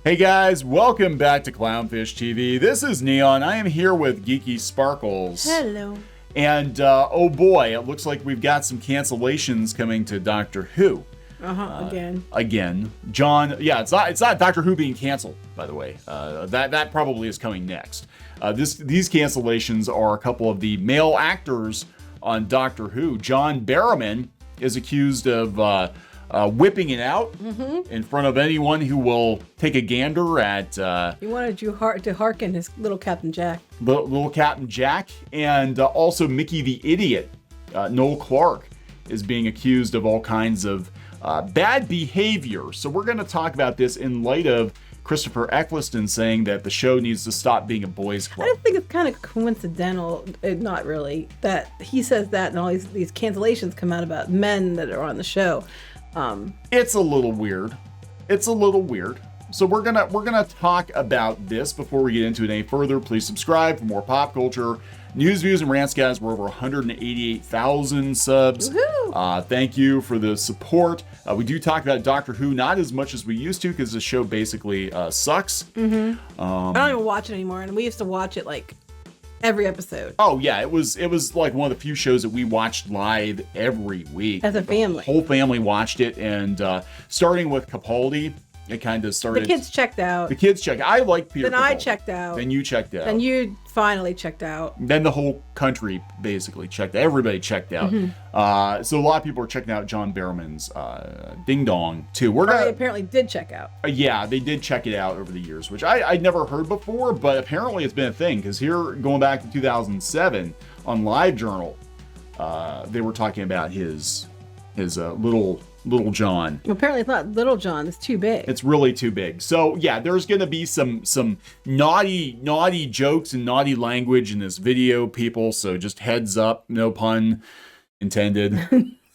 Hey guys, welcome back to Clownfish TV. This is Neon. I am here with Geeky Sparkles. Hello. And oh boy, it looks like we've got some cancellations coming to Doctor Who. Again. John, yeah, it's not Doctor Who being canceled, by the way. That probably is coming next. These cancellations are a couple of the male actors on Doctor Who. John Barrowman is accused of whipping it out in front of anyone who will take a gander at... He wanted you to hearken his little Captain Jack. Little Captain Jack, and also Mickey the Idiot. Noel Clarke is being accused of all kinds of bad behavior. So we're going to talk about this in light of Christopher Eccleston saying that the show needs to stop being a boys' club. I think it's kind of coincidental, not really, that he says that and all these cancellations come out about men that are on the show. It's a little weird. So we're gonna talk about this before we get into it any further. Please subscribe for more pop culture news, views, and rants, guys. We're over 188,000 subs. Thank you for the support. We do talk about Doctor Who, not as much as we used to, because the show basically sucks. I don't even watch it anymore, and we used to watch it like every episode. Oh yeah, it was like one of the few shows that we watched live every week as a family. The whole family watched it, and starting with Capaldi, it kind of started. The kids checked out. I like Peter. Then Capaldi. I checked out. Then you checked out. Then you finally checked out. Then the whole country basically checked out. Everybody checked out. So a lot of people are checking out John Barrowman's Ding Dong too. They apparently did check out. Yeah, they did check it out over the years, which I'd never heard before, but apparently it's been a thing, because here, going back to 2007 on LiveJournal, they were talking about his Little John. Apparently it's not Little John, it's too big. It's really too big. So yeah, there's gonna be some naughty jokes and naughty language in this video, people. So just heads up, no pun intended.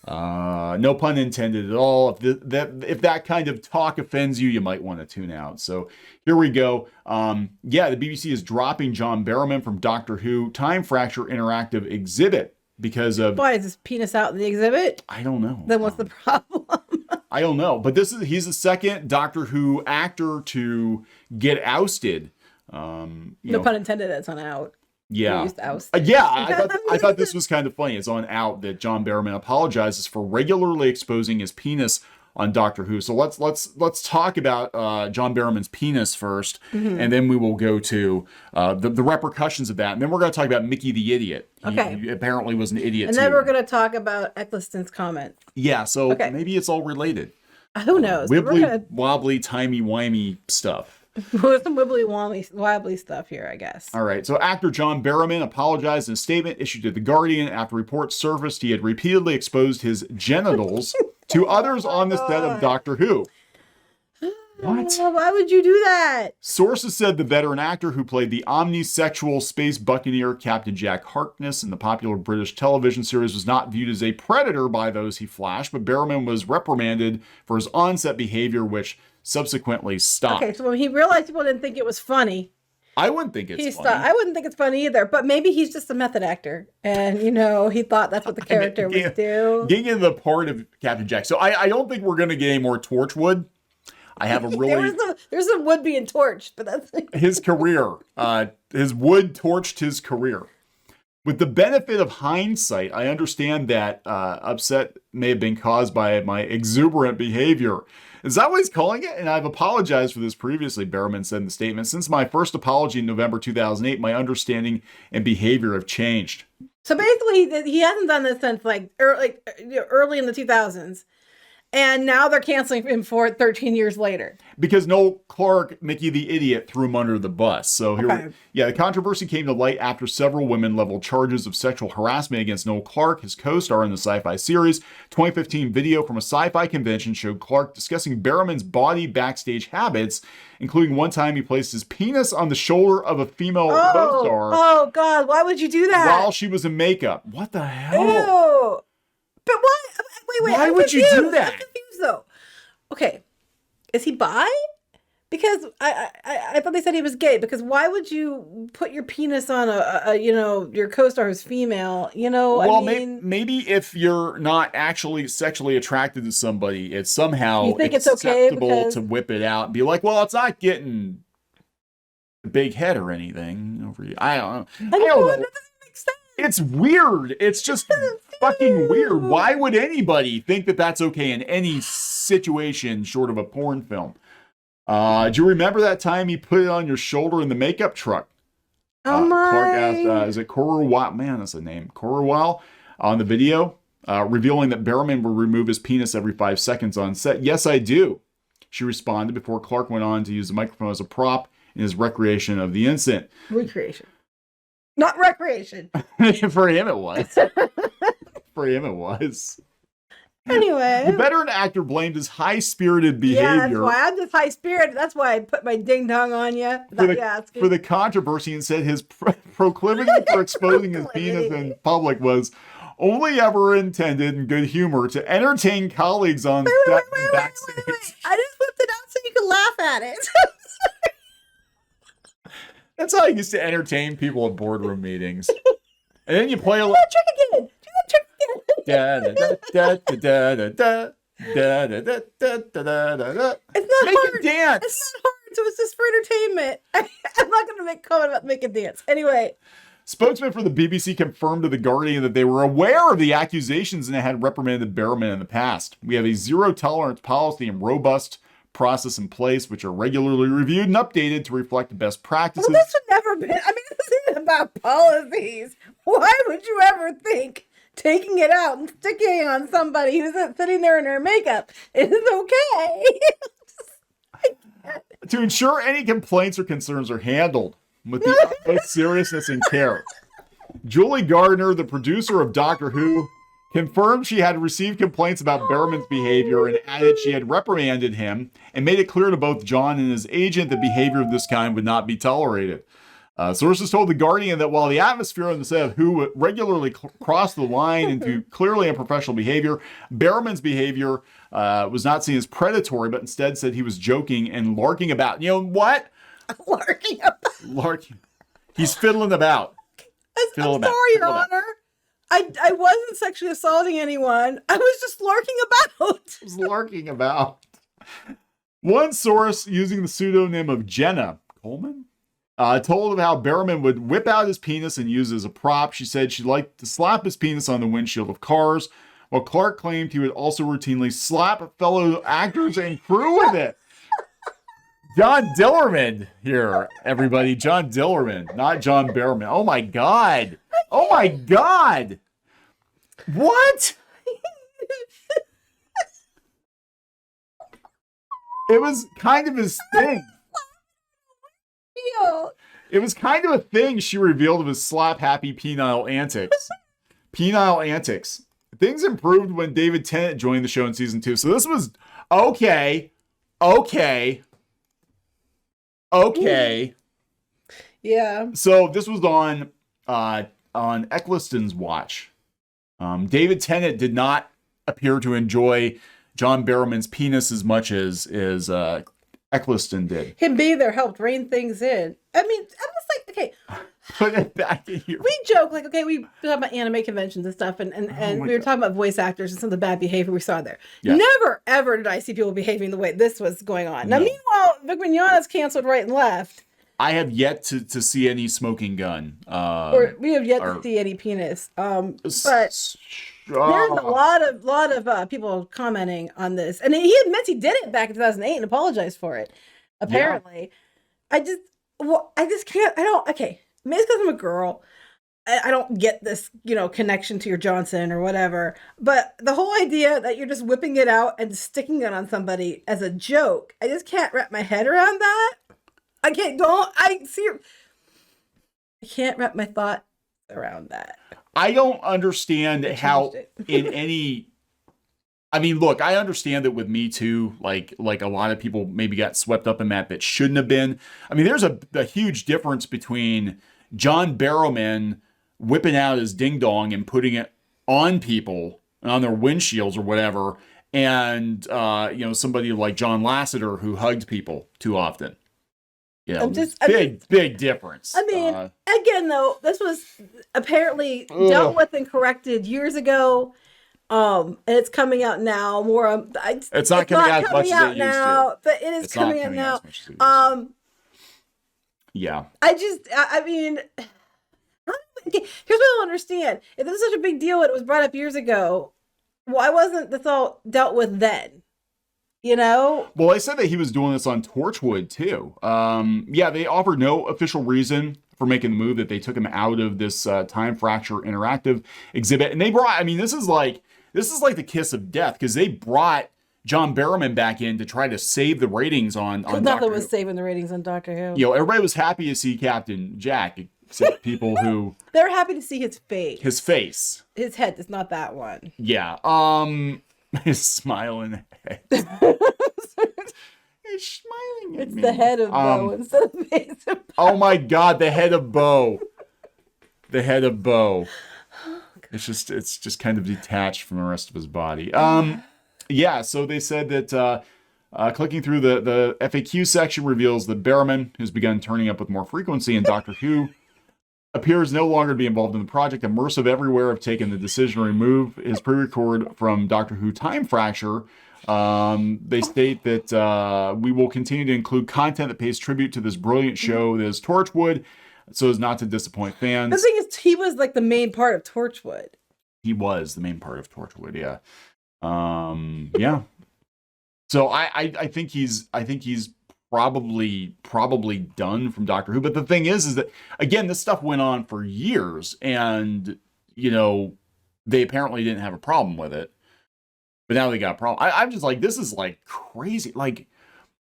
No pun intended at all. If that kind of talk offends you, you might want to tune out. So here we go. Yeah, the BBC is dropping John Barrowman from Doctor Who Time Fracture Interactive exhibit. Because of... Why is his penis out in the exhibit? I don't know. Then what's the problem? I don't know. But he's the second Doctor Who actor to get ousted. No pun intended, it's on Out. Yeah. I thought this was kind of funny. It's on Out that John Barrowman apologizes for regularly exposing his penis on Doctor Who. So let's talk about John Barrowman's penis first, and then we will go to the repercussions of that, and then we're going to talk about Mickey the Idiot. He apparently was an idiot. And then we're going to talk about Eccleston's comment. Yeah, so maybe it's all related. Who knows? Wibbly wobbly timey wimey stuff. With some wibbly wobbly stuff here, I guess. All right. So actor John Barrowman apologized in a statement issued to The Guardian after reports surfaced he had repeatedly exposed his genitals to others on the set of Doctor Who. What? Why would you do that? Sources said the veteran actor who played the omnisexual space buccaneer Captain Jack Harkness in the popular British television series was not viewed as a predator by those he flashed, but Barrowman was reprimanded for his on-set behavior, which subsequently stopped. Okay, so when he realized people didn't think it was funny, I wouldn't think it's funny. I wouldn't think it's funny either, but maybe he's just a method actor, and he thought that's what the character would do. Getting into the part of Captain Jack. So I don't think we're going to get any more Torchwood. I have a really... there's some wood being torched, but that's... his career. His wood torched his career. With the benefit of hindsight, I understand that upset may have been caused by my exuberant behavior. Is that what he's calling it? And I've apologized for this previously, Barrowman said in the statement. Since my first apology in November 2008, my understanding and behavior have changed. So basically, he hasn't done this since early in the 2000s. And now they're canceling him for it 13 years later. Because Noel Clarke, Mickey the Idiot, threw him under the bus. So the controversy came to light after several women leveled charges of sexual harassment against Noel Clarke, his co-star in the sci-fi series. 2015 video from a sci-fi convention showed Clarke discussing Barrowman's baudy backstage habits, including one time he placed his penis on the shoulder of a female co-star. Oh, God, why would you do that? While she was in makeup. What the hell? Ew. But why? Wait. Why would you do that? I'm confused, though. Okay. Is he bi? Because I thought they said he was gay. Because why would you put your penis on your co-star who's female? Well, maybe if you're not actually sexually attracted to somebody, it's somehow you think it's okay acceptable to whip it out and be like, well, it's not getting a big head or anything over you. I don't know. That doesn't make sense. It's weird. It's just fucking weird. Why would anybody think that that's okay in any situation short of a porn film? Do you remember that time he put it on your shoulder in the makeup truck? Oh my! Clark asked, "Is it Corwell? Man, that's a name. Corwell on the video, revealing that Barrowman would remove his penis every 5 seconds on set. Yes, I do." She responded before Clark went on to use the microphone as a prop in his recreation of the incident. Recreation, not recreation. For him, it was. For him, it was. Anyway, the veteran actor blamed his high-spirited behavior. Yeah, that's why I'm just high-spirited. That's why I put my ding-dong on you. For the controversy, and said his proclivity for exposing his penis in public was only ever intended in good humor to entertain colleagues on set and backstage. Wait. I just whipped it out so you could laugh at it. That's how I used to entertain people at boardroom meetings. And then you play a little trick again. It's not Make hard. Dance. It's not hard, so it's just for entertainment. I'm not going to make comment about make a dance. Anyway. Spokesman for the BBC confirmed to The Guardian that they were aware of the accusations and had reprimanded Barrowman in the past. We have a zero-tolerance policy and robust process in place, which are regularly reviewed and updated to reflect the best practices. Well, this would never be. I mean, this isn't about policies. Why would you ever think taking it out and sticking it on somebody who's sitting there in their makeup is okay? To ensure any complaints or concerns are handled with the utmost seriousness and care. Julie Gardner, the producer of Doctor Who, confirmed she had received complaints about Barrowman's behavior and added she had reprimanded him and made it clear to both John and his agent that behavior of this kind would not be tolerated. Sources told The Guardian that while the atmosphere on the set of Who regularly crossed the line into clearly unprofessional behavior, Barrowman's behavior was not seen as predatory, but instead said he was joking and larking about. You know what? Larking about. Larking. He's fiddling about. I'm sorry, Your Honor. I wasn't sexually assaulting anyone. I was just larking about. Was larking about. One source using the pseudonym of Jenna Coleman told of how Barrowman would whip out his penis and use it as a prop. She said she liked to slap his penis on the windshield of cars, while Clark claimed he would also routinely slap fellow actors and crew with it. John Dillerman here, everybody. John Dillerman, not John Barrowman. Oh my God. Oh my God. What? It was kind of his thing. It was kind of a thing she revealed of his slap-happy penile antics. Penile antics. Things improved when David Tennant joined the show in season 2. So this was okay. Yeah. So this was on Eccleston's watch. David Tennant did not appear to enjoy John Barrowman's penis as much as Eccleston did. Him being there helped rein things in. I mean, I'm just like, okay. Put it back in here. We joke, like, okay, we talk about anime conventions and stuff, and we were talking about voice actors and some of the bad behavior we saw there. Yes. Never, ever did I see people behaving the way this was going on. No. Now, meanwhile, Vic Mignogna's canceled right and left. I have yet to see any smoking gun. Or we have yet to see any penis. But there's a lot of people commenting on this, and he admits he did it back in 2008 and apologized for it. Apparently, yeah. I just can't. Okay, maybe it's because I'm a girl. I don't get this, connection to your Johnson or whatever. But the whole idea that you're just whipping it out and sticking it on somebody as a joke, I just can't wrap my head around that. I can't wrap my thought around that. I don't understand how in any. I mean, look, I understand that with Me Too, like a lot of people maybe got swept up in that shouldn't have been. I mean, there's a huge difference between John Barrowman whipping out his ding dong and putting it on people and on their windshields or whatever, and somebody like John Lasseter who hugged people too often. Big difference. I mean, again, though, this was apparently dealt with and corrected years ago. And it's coming out now more. It's not coming out as much as it used to. But it is coming out now. Yeah. I mean, here's what I don't understand. If this is such a big deal and it was brought up years ago, why wasn't this all dealt with then? Well, they said that he was doing this on Torchwood too. They offered no official reason for making the move, that they took him out of this Time Fracture interactive exhibit. And they brought, this is like the kiss of death, because they brought John Barrowman back in to try to save the ratings on nothing was saving the ratings on Doctor Who. Everybody was happy to see Captain Jack, except people who... They're happy to see his face. His face. His head is not that one. Yeah. His smiling head. He's smiling at me. It's the head of Bo instead of the face of Bo. Oh my God, the head of Bo. The head of Bo. It's just kind of detached from the rest of his body. So they said that clicking through the FAQ section reveals that Barrowman, who's begun turning up with more frequency in Doctor Who, appears no longer to be involved in the project. Immersive Everywhere have taken the decision to remove his pre-record from Doctor Who Time Fracture. They state that we will continue to include content that pays tribute to this brilliant show that is Torchwood, so as not to disappoint fans. The thing is, he was like the main part of Torchwood. He was the main part of Torchwood, yeah. Yeah. So I think he's probably done from Doctor Who. But the thing is that, again, this stuff went on for years, and they apparently didn't have a problem with it. But now they got a problem. I'm just like, this is like crazy. Like,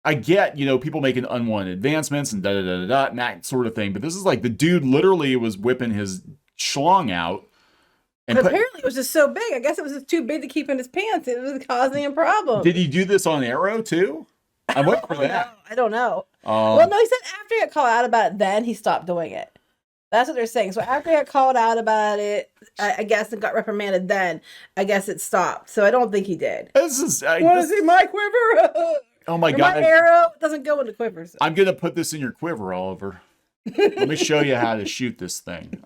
I get, people making unwanted advancements and and that sort of thing. But this is like, the dude literally was whipping his schlong out. And apparently it was just so big. I guess it was just too big to keep in his pants. It was causing a problem. Did he do this on Arrow too? I went for that. I don't know. Well, no, he said after he got called out about it, then he stopped doing it. That's what they're saying. So after he got called out about it, I guess, and got reprimanded, then I guess it stopped. So I don't think he did. Want to see my quiver? Oh my God! My arrow doesn't go into quivers. I'm gonna put this in your quiver, Oliver. Let me show you how to shoot this thing.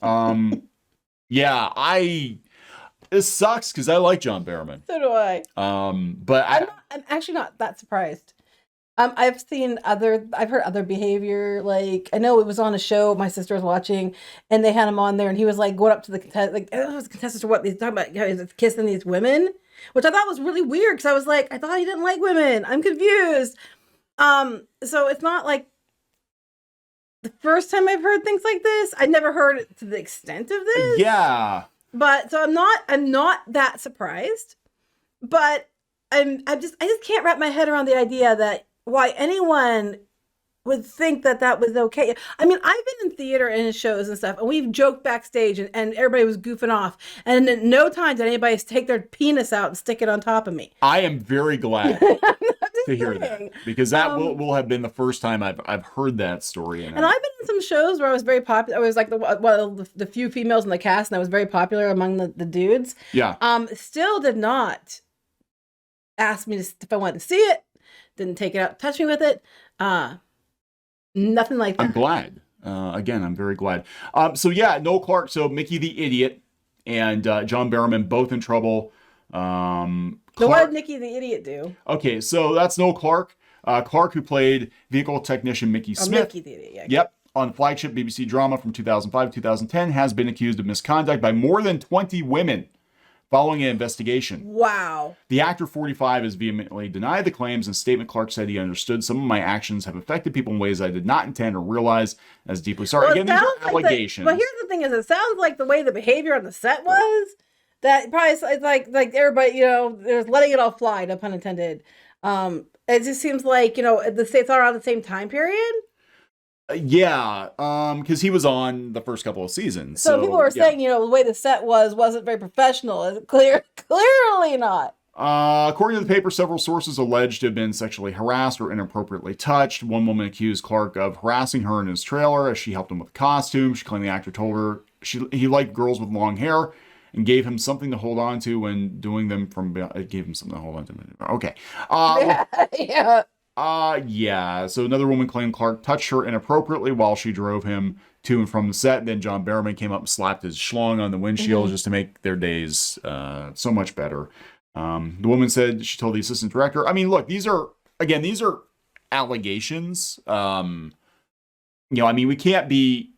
This sucks because I like John Barrowman. So do I. But I'm actually not that surprised. I've heard other behavior. Like, I know it was on a show my sister was watching, and they had him on there, and he was like going up to the contestants or what he's talking about, he's kissing these women, which I thought was really weird because I was like, I thought he didn't like women. I'm confused. So it's not like the first time I've heard things like this. I never heard it to the extent of this. Yeah. But so I'm not that surprised. But I just can't wrap my head around the idea that why anyone would think that was okay. I mean, I've been in theater and in shows and stuff, and we've joked backstage, and everybody was goofing off. And in no time did anybody take their penis out and stick it on top of me. I am very glad to hear that, because that will have been the first time I've heard that story. And I've been in some shows where I was very popular. I was like one of the few females in the cast, and I was very popular among the dudes. Yeah. Still did not ask me if I wanted to see it. Didn't take it out, touch me with it. Nothing like that. I'm glad. Again, I'm very glad. Noel Clarke, so Mickey the Idiot and John Barrowman both in trouble. So what did Mickey the Idiot do? Okay, so that's Noel Clarke. Clarke, who played vehicle technician Mickey Smith. Mickey the Idiot, yeah. Yep. On flagship BBC drama from 2005 to 2010, has been accused of misconduct by more than 20 women following an investigation. Wow. The actor, 45, has vehemently denied the claims. In a statement, Clarke said he understood some of my actions have affected people in ways I did not intend or realize. As deeply sorry. Well, again, these are allegations. But here's the thing: is it sounds like the way the behavior on the set was that probably it's like everybody, they're letting it all fly. No pun intended. It just seems like the states are on the same time period. Yeah, because he was on the first couple of seasons. So people were saying, the way the set wasn't very professional. Is it clear? Clearly not. According to the paper, several sources alleged to have been sexually harassed or inappropriately touched. One woman accused Clarke of harassing her in his trailer as she helped him with the costume. She claimed the actor told her he liked girls with long hair and gave him something to hold on to when doing them from. It gave him something to hold on to. Okay. Yeah. So another woman claimed Clark touched her inappropriately while she drove him to and from the set. Then John Barrowman came up and slapped his schlong on the windshield just to make their days so much better. The woman said she told the assistant director. I mean, look, these are allegations. I mean, we can't be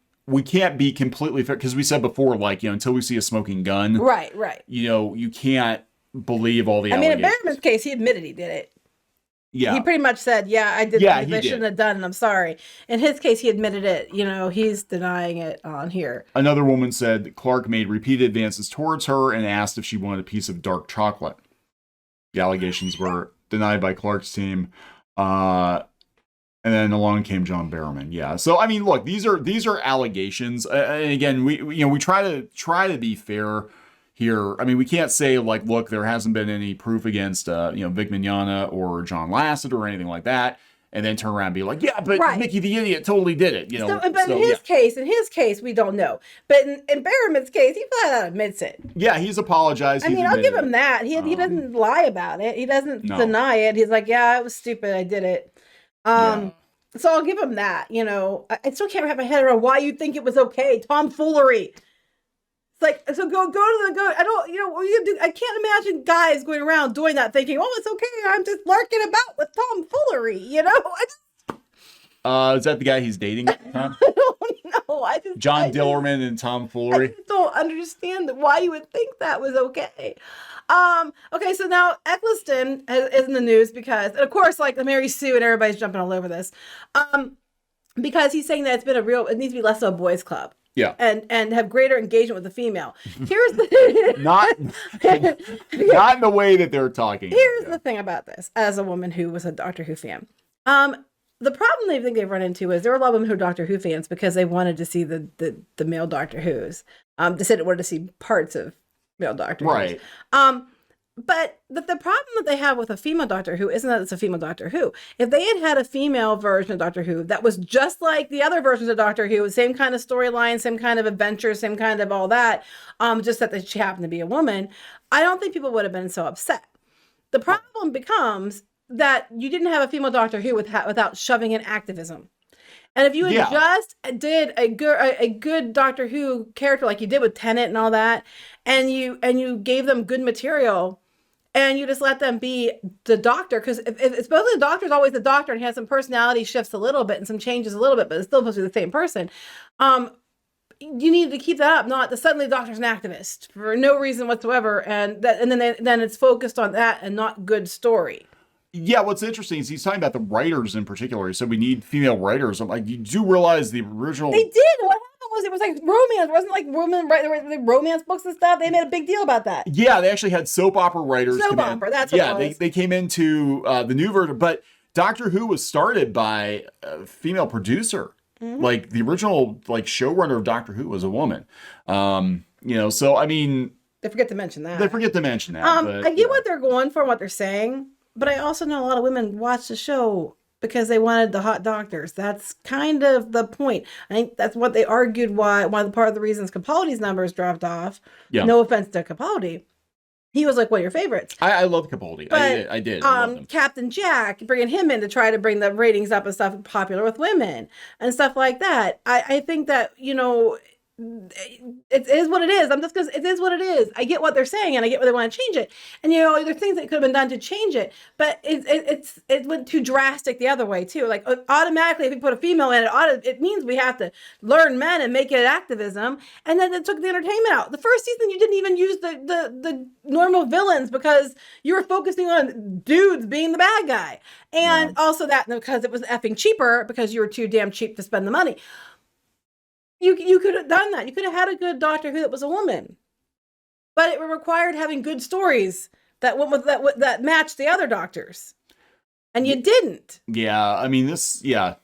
completely fair because we said before, like, until we see a smoking gun, right. You can't believe all the. I mean, in Barrowman's case, he admitted he did it. Yeah, he pretty much said, "Yeah, I did things I shouldn't have done, and I'm sorry." In his case, he admitted it. He's denying it on here. Another woman said Clark made repeated advances towards her and asked if she wanted a piece of dark chocolate. The allegations were denied by Clark's team. And then along came John Barrowman. Yeah. So I mean, look, these are allegations. And again, we try to be fair here. I mean, we can't say like, look, there hasn't been any proof against Vic Mignogna or John Lasseter or anything like that, and then turn around and be like, yeah, but Mickey the Idiot totally did it. But in his case, we don't know. But in Barrowman's case, he flat out admits it. Yeah, he's apologized. I'll give him that. He doesn't lie about it. He doesn't deny it. He's like, yeah, it was stupid. I did it. So I'll give him that. I still can't wrap my head around why you think it was okay. Tomfoolery. It's like, so go to the I don't, I can't imagine guys going around doing that thinking, oh, it's okay. I'm just larking about with tomfoolery. Is that the guy he's dating? Huh? I don't know. John Dillerman and tomfoolery. I just don't understand why you would think that was okay. Okay, so now Eccleston is in the news because, and of course, like the Mary Sue and everybody's jumping all over this, because he's saying that it needs to be less of a boys' club. Yeah. And have greater engagement with the female. Here's the not in the way that they're talking. Here's the thing about this, as a woman who was a Doctor Who fan. The problem they think they've run into is there were a lot of women who are Doctor Who fans because they wanted to see the male Doctor Who's. They said they wanted to see parts of male Doctor Who's. Right. But the problem that they have with a female Doctor Who isn't that it's a female Doctor Who. If they had a female version of Doctor Who that was just like the other versions of Doctor Who, same kind of storyline, same kind of adventure, same kind of all that, just that she happened to be a woman, I don't think people would have been so upset. The problem becomes that you didn't have a female Doctor Who without shoving in activism. And if you had just did a good Doctor Who character like you did with Tennant and all that, and you gave them good material, and you just let them be the Doctor, because if supposedly the Doctor's always the Doctor and he has some personality shifts a little bit and some changes a little bit, but it's still supposed to be the same person. You needed to keep that up, not that suddenly the Doctor's an activist for no reason whatsoever, and then it's focused on that and not good story. Yeah, what's interesting is he's talking about the writers in particular. He said we need female writers. I'm like, you do realize the original... They did! What happened was it was like romance. It wasn't like women writing like romance books and stuff. They made a big deal about that. Yeah, they actually had soap opera writers come in. That's what it was. They came into the new version. But Doctor Who was started by a female producer. Mm-hmm. Like, the original showrunner of Doctor Who was a woman. So, I mean... They forget to mention that. But, I get what they're going for and what they're saying. But I also know a lot of women watch the show because they wanted the hot doctors. That's kind of the point. I think that's what they argued why one of the part of the reasons Capaldi's numbers dropped off. Yeah. No offense to Capaldi. He was like one of your favorites. I love Capaldi. But, I did. Captain Jack, bringing him in to try to bring the ratings up and stuff popular with women and stuff like that. I think that, it is what it is. It is what it is. I get what they're saying and I get why they want to change it. And there's things that could have been done to change it, but it went too drastic the other way too. Like automatically, if you put a female in it means we have to learn men and make it activism. And then it took the entertainment out. The first season, you didn't even use the normal villains because you were focusing on dudes being the bad guy, and also that because it was effing cheaper because you were too damn cheap to spend the money. You could have done that. You could have had a good Doctor Who that was a woman, but it required having good stories that matched the other Doctors, and you didn't. Yeah, I mean and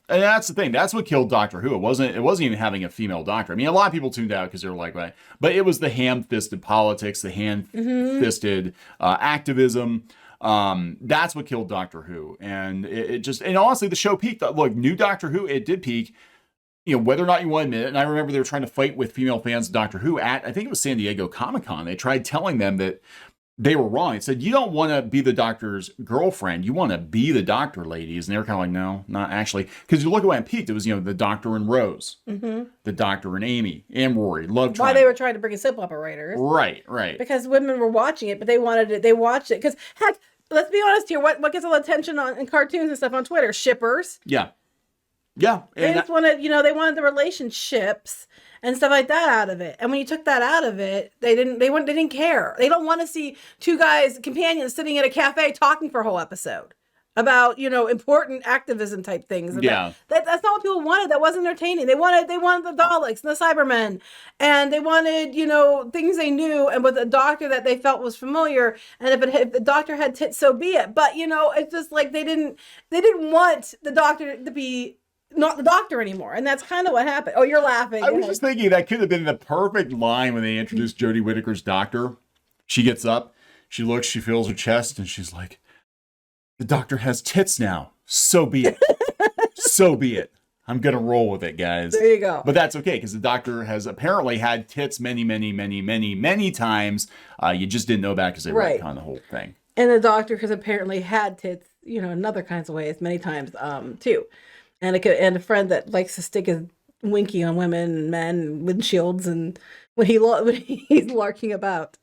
that's the thing. That's what killed Doctor Who. It wasn't even having a female Doctor. I mean, a lot of people tuned out because they're like, right, but it was the ham-fisted politics, the ham-fisted activism. That's what killed Doctor Who, and it just, and honestly, the show peaked. Look, new Doctor Who, it did peak. whether or not you want to admit it, and I remember they were trying to fight with female fans of Doctor Who at, I think it was San Diego Comic-Con. They tried telling them that they were wrong. It said, you don't want to be the Doctor's girlfriend. You want to be the Doctor, ladies. And they were kind of like, no, not actually. Because you look at when it peaked, it was, the Doctor and Rose, the Doctor and Amy, and Rory. Love triangle. Why they were trying to bring in soap opera writers. Right. Because women were watching it, but they wanted it. They watched it. Because, heck, let's be honest here. What gets all the attention in cartoons and stuff on Twitter? Shippers. Yeah. They just wanted, they wanted the relationships and stuff like that out of it. And when you took that out of it, they didn't care. They don't want to see two companions sitting at a cafe talking for a whole episode about, important activism type things. And yeah. That's not what people wanted. That wasn't entertaining. They wanted the Daleks and the Cybermen, and they wanted, things they knew and with a Doctor that they felt was familiar. And if the Doctor had tits, so be it. But, it's just like they didn't want the Doctor to be not the Doctor anymore, and that's kind of what happened. Oh, you're laughing. I was just thinking that could have been the perfect line when they introduced Jodie Whittaker's Doctor. She gets up, she looks, she feels her chest, and she's like, the Doctor has tits now. So be it. So be it. I'm going to roll with it, guys. There you go. But that's okay, because the Doctor has apparently had tits many, many, many, many, many times. You just didn't know that because they retconned the whole thing. And the Doctor has apparently had tits, in other kinds of ways, many times, too. And a friend that likes to stick his winky on women and men and windshields and when he's larking about.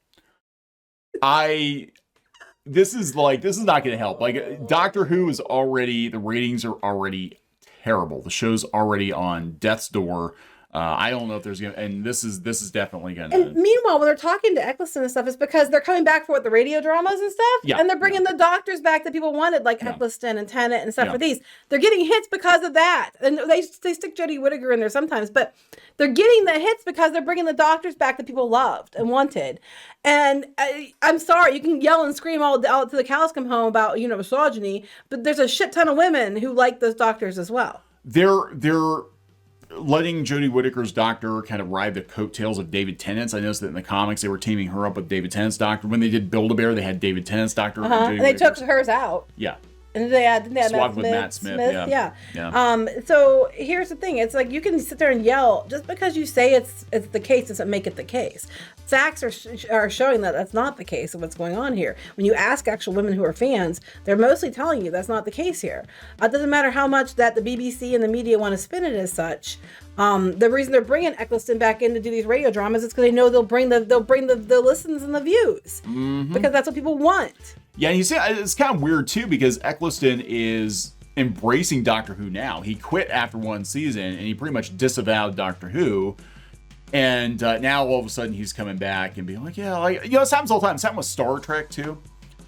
This is not going to help. Like, Doctor Who is already, the ratings are already terrible. The show's already on death's door. I don't know if there's and this is definitely gonna. And meanwhile, when they're talking to Eccleston and stuff, it's because they're coming back for the radio dramas and stuff. Yeah. And they're bringing the Doctors back that people wanted, like Eccleston and Tennant and stuff for these. They're getting hits because of that. And they stick Jodie Whittaker in there sometimes, but they're getting the hits because they're bringing the Doctors back that people loved and wanted. And I'm sorry, you can yell and scream all to the cows come home about misogyny, but there's a shit ton of women who like those Doctors as well. They're letting Jodie Whittaker's Doctor kind of ride the coattails of David Tennant's. I noticed that in the comics they were teaming her up with David Tennant's Doctor. When they did Build-A-Bear, they had David Tennant's Doctor. And they took hers out. Yeah. And they had Matt Smith. Yeah. So here's the thing. It's like you can sit there and yell. Just because you say it's the case doesn't make it the case. Facts are showing that that's not the case of what's going on here. When you ask actual women who are fans, they're mostly telling you that's not the case here. It doesn't matter how much that the BBC and the media want to spin it as such. The reason they're bringing Eccleston back in to do these radio dramas is because they know they'll bring the listens and the views because that's what people want. Yeah, and you see, it's kind of weird too because Eccleston is embracing Doctor Who now. He quit after one season and he pretty much disavowed Doctor Who. And now all of a sudden he's coming back and being like, yeah, it happens all the time. It's happened with Star Trek too.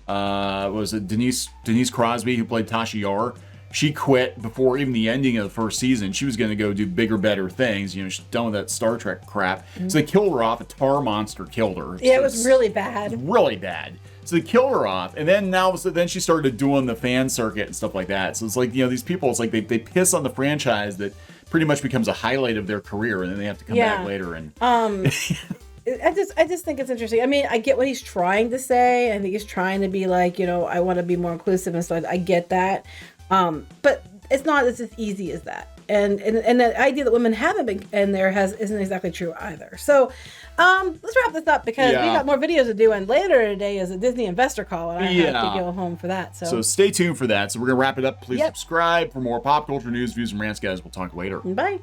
Was it Denise Crosby who played Tasha Yar? She quit before even the ending of the first season. She was going to go do bigger, better things. She's done with that Star Trek crap. So they killed her off. A tar monster killed her. Yeah, it was really bad. Really bad. So they kill her off, and then then she started doing the fan circuit and stuff like that. So it's like, these people, it's like they piss on the franchise that pretty much becomes a highlight of their career, and then they have to come back later. And I just think it's interesting. I mean, I get what he's trying to say. I think he's trying to be like, I want to be more inclusive and stuff. I get that, but it's not as easy as that. And the idea that women haven't been in there isn't exactly true either. So let's wrap this up because we got more videos to do, and later today is a Disney investor call, and I have to go home for that. So stay tuned for that. So we're gonna wrap it up. Please subscribe for more pop culture news, views, and rants, guys. We'll talk later. Bye.